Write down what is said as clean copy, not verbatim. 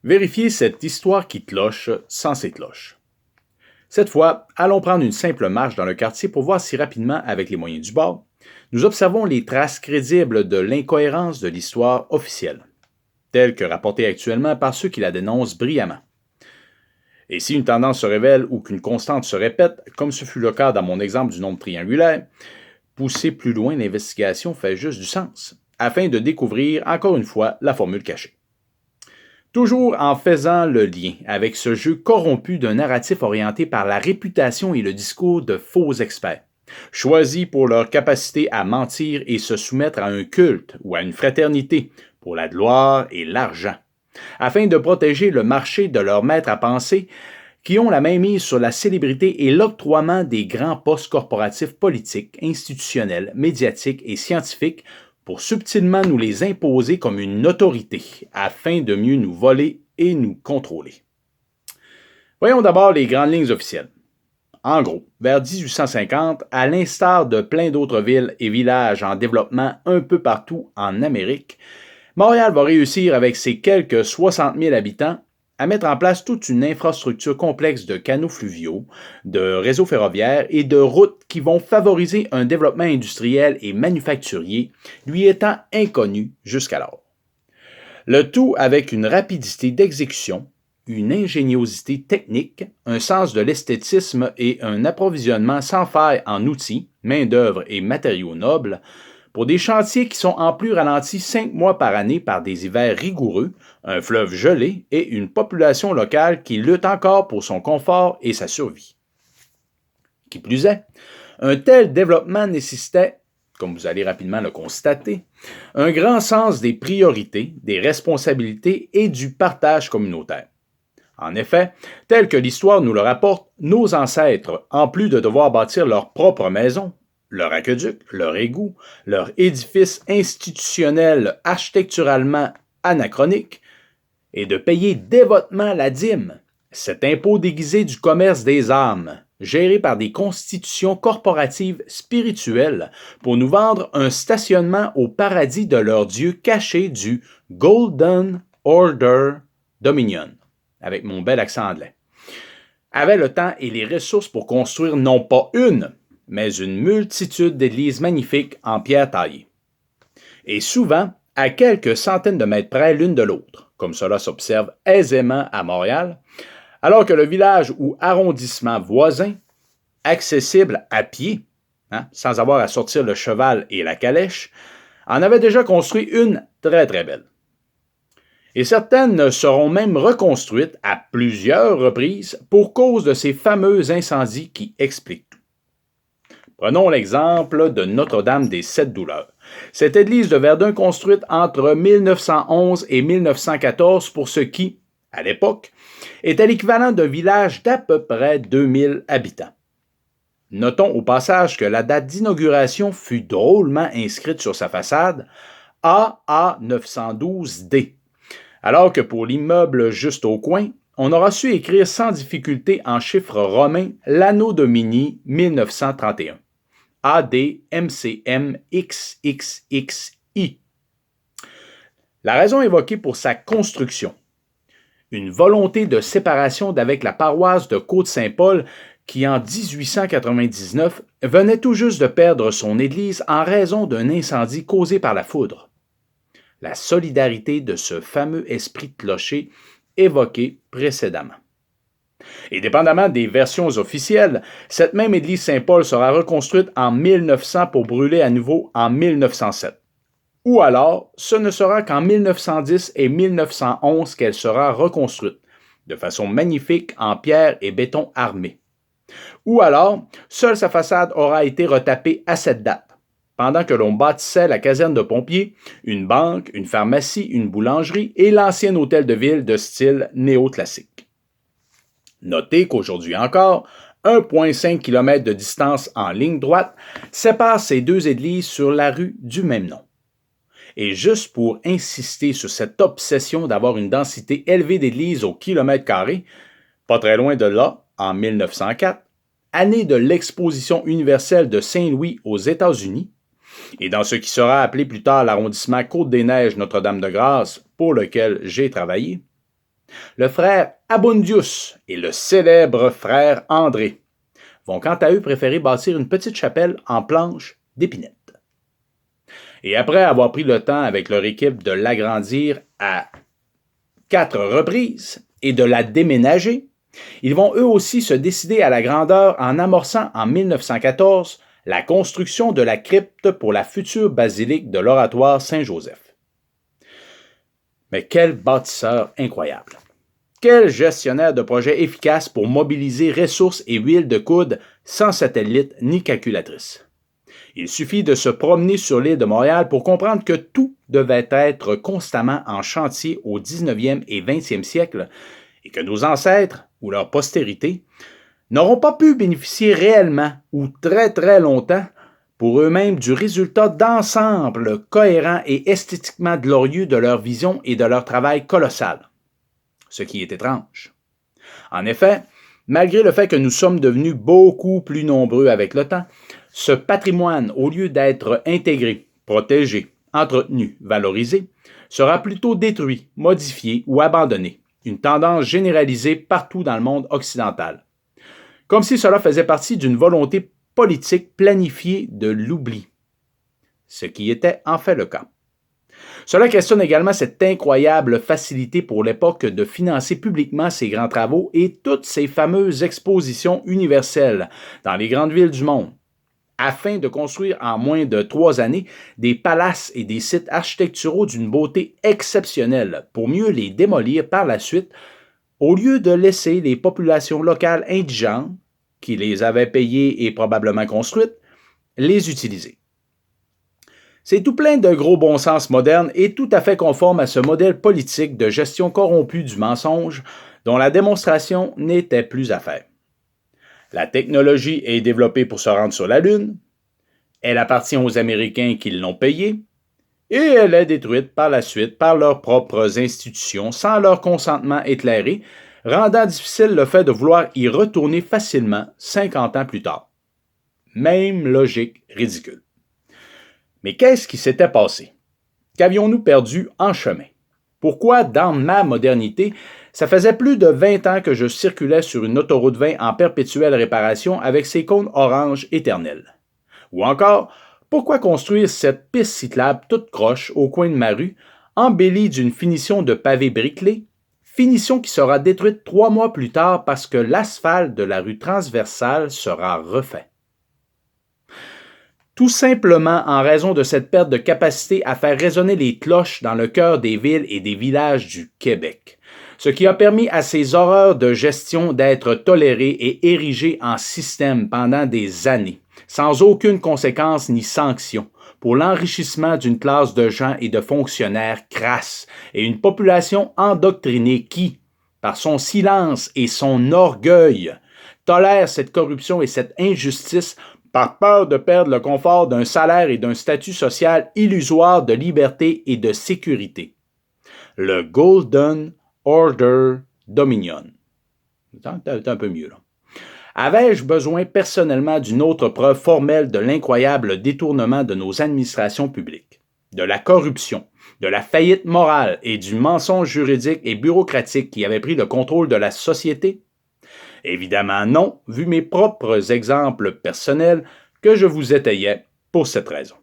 Vérifiez cette histoire qui cloche sans ses cloches. Cette fois, allons prendre une simple marche dans le quartier pour voir si rapidement, avec les moyens du bord, nous observons les traces crédibles de l'incohérence de l'histoire officielle, telle que rapportée actuellement par ceux qui la dénoncent brillamment. Et si une tendance se révèle ou qu'une constante se répète, comme ce fut le cas dans mon exemple du nombre triangulaire, pousser plus loin l'investigation fait juste du sens, afin de découvrir encore une fois la formule cachée. Toujours en faisant le lien avec ce jeu corrompu d'un narratif orienté par la réputation et le discours de faux experts, choisis pour leur capacité à mentir et se soumettre à un culte ou à une fraternité pour la gloire et l'argent, afin de protéger le marché de leurs maîtres à penser qui ont la main mise sur la célébrité et l'octroiement des grands postes corporatifs politiques, institutionnels, médiatiques et scientifiques pour subtilement nous les imposer comme une autorité, afin de mieux nous voler et nous contrôler. Voyons d'abord les grandes lignes officielles. En gros, vers 1850, à l'instar de plein d'autres villes et villages en développement un peu partout en Amérique, Montréal va réussir avec ses quelques 60 000 habitants à mettre en place toute une infrastructure complexe de canaux fluviaux, de réseaux ferroviaires et de routes qui vont favoriser un développement industriel et manufacturier lui étant inconnu jusqu'alors. Le tout avec une rapidité d'exécution, une ingéniosité technique, un sens de l'esthétisme et un approvisionnement sans faille en outils, main-d'œuvre et matériaux nobles, pour des chantiers qui sont en plus ralentis 5 mois par année par des hivers rigoureux, un fleuve gelé et une population locale qui lutte encore pour son confort et sa survie. Qui plus est, un tel développement nécessitait, comme vous allez rapidement le constater, un grand sens des priorités, des responsabilités et du partage communautaire. En effet, tel que l'histoire nous le rapporte, nos ancêtres, en plus de devoir bâtir leur propre maison, leur aqueduc, leur égout, leur édifice institutionnel architecturalement anachronique, et de payer dévotement la dîme, cet impôt déguisé du commerce des âmes, géré par des constitutions corporatives spirituelles pour nous vendre un stationnement au paradis de leur Dieu caché du Golden Order Dominion, avec mon bel accent anglais, avait le temps et les ressources pour construire non pas une, mais une multitude d'églises magnifiques en pierre taillée. Et souvent, à quelques centaines de mètres près l'une de l'autre, comme cela s'observe aisément à Montréal, alors que le village ou arrondissement voisin, accessible à pied, sans avoir à sortir le cheval et la calèche, en avait déjà construit une très très belle. Et certaines seront même reconstruites à plusieurs reprises pour cause de ces fameux incendies qui expliquent tout. Prenons l'exemple de Notre-Dame des Sept Douleurs. Cette église de Verdun construite entre 1911 et 1914 pour ce qui, à l'époque, était l'équivalent d'un village d'à peu près 2000 habitants. Notons au passage que la date d'inauguration fut drôlement inscrite sur sa façade, AA 912D, alors que pour l'immeuble juste au coin, on aura su écrire sans difficulté en chiffres romains l'Anno Domini 1931. ADMCMXXXI. La raison évoquée pour sa construction, une volonté de séparation d'avec la paroisse de Côte-Saint-Paul qui, en 1899, venait tout juste de perdre son église en raison d'un incendie causé par la foudre. La solidarité de ce fameux esprit de clocher évoqué précédemment. Et dépendamment des versions officielles, cette même église Saint-Paul sera reconstruite en 1900 pour brûler à nouveau en 1907. Ou alors, ce ne sera qu'en 1910 et 1911 qu'elle sera reconstruite, de façon magnifique en pierre et béton armé. Ou alors, seule sa façade aura été retapée à cette date, pendant que l'on bâtissait la caserne de pompiers, une banque, une pharmacie, une boulangerie et l'ancien hôtel de ville de style néoclassique. Notez qu'aujourd'hui encore, 1,5 km de distance en ligne droite sépare ces deux églises sur la rue du même nom. Et juste pour insister sur cette obsession d'avoir une densité élevée d'églises au kilomètre carré, pas très loin de là, en 1904, année de l'Exposition universelle de Saint-Louis aux États-Unis, et dans ce qui sera appelé plus tard l'arrondissement Côte-des-Neiges Notre-Dame-de-Grâce, pour lequel j'ai travaillé, Le frère Abundius et le célèbre frère André vont quant à eux préférer bâtir une petite chapelle en planches d'épinette. Et après avoir pris le temps avec leur équipe de l'agrandir à 4 reprises et de la déménager, ils vont eux aussi se décider à la grandeur en amorçant en 1914 la construction de la crypte pour la future basilique de l'Oratoire Saint-Joseph. Mais quel bâtisseur incroyable! Quel gestionnaire de projet efficace pour mobiliser ressources et huile de coude sans satellite ni calculatrice. Il suffit de se promener sur l'île de Montréal pour comprendre que tout devait être constamment en chantier au 19e et 20e siècle et que nos ancêtres ou leur postérité n'auront pas pu bénéficier réellement ou très très longtemps pour eux-mêmes du résultat d'ensemble cohérent et esthétiquement glorieux de leur vision et de leur travail colossal. Ce qui est étrange. En effet, malgré le fait que nous sommes devenus beaucoup plus nombreux avec le temps, ce patrimoine, au lieu d'être intégré, protégé, entretenu, valorisé, sera plutôt détruit, modifié ou abandonné, une tendance généralisée partout dans le monde occidental. Comme si cela faisait partie d'une volonté politique planifiée de l'oubli, ce qui était en fait le cas. Cela questionne également cette incroyable facilité pour l'époque de financer publiquement ces grands travaux et toutes ces fameuses expositions universelles dans les grandes villes du monde, afin de construire en moins de 3 années des palaces et des sites architecturaux d'une beauté exceptionnelle pour mieux les démolir par la suite, au lieu de laisser les populations locales indigentes, qui les avaient payées et probablement construites, les utiliser. C'est tout plein de gros bon sens modernes et tout à fait conforme à ce modèle politique de gestion corrompue du mensonge dont la démonstration n'était plus à faire. La technologie est développée pour se rendre sur la Lune, elle appartient aux Américains qui l'ont payée, et elle est détruite par la suite par leurs propres institutions sans leur consentement éclairé, rendant difficile le fait de vouloir y retourner facilement 50 ans plus tard. Même logique ridicule. Mais qu'est-ce qui s'était passé? Qu'avions-nous perdu en chemin? Pourquoi, dans ma modernité, ça faisait plus de 20 ans que je circulais sur une autoroute 20 en perpétuelle réparation avec ses cônes orange éternels? Ou encore, pourquoi construire cette piste cyclable toute croche au coin de ma rue, embellie d'une finition de pavé briquelé, finition qui sera détruite 3 mois plus tard parce que l'asphalte de la rue transversale sera refait? Tout simplement en raison de cette perte de capacité à faire résonner les cloches dans le cœur des villes et des villages du Québec, ce qui a permis à ces horreurs de gestion d'être tolérées et érigées en système pendant des années, sans aucune conséquence ni sanction, pour l'enrichissement d'une classe de gens et de fonctionnaires crasses et une population endoctrinée qui, par son silence et son orgueil, tolère cette corruption et cette injustice par peur de perdre le confort d'un salaire et d'un statut social illusoire de liberté et de sécurité. Le Golden Order Dominion. C'est un peu mieux, là. Avais-je besoin personnellement d'une autre preuve formelle de l'incroyable détournement de nos administrations publiques, de la corruption, de la faillite morale et du mensonge juridique et bureaucratique qui avait pris le contrôle de la société? Évidemment non, vu mes propres exemples personnels que je vous étayais pour cette raison.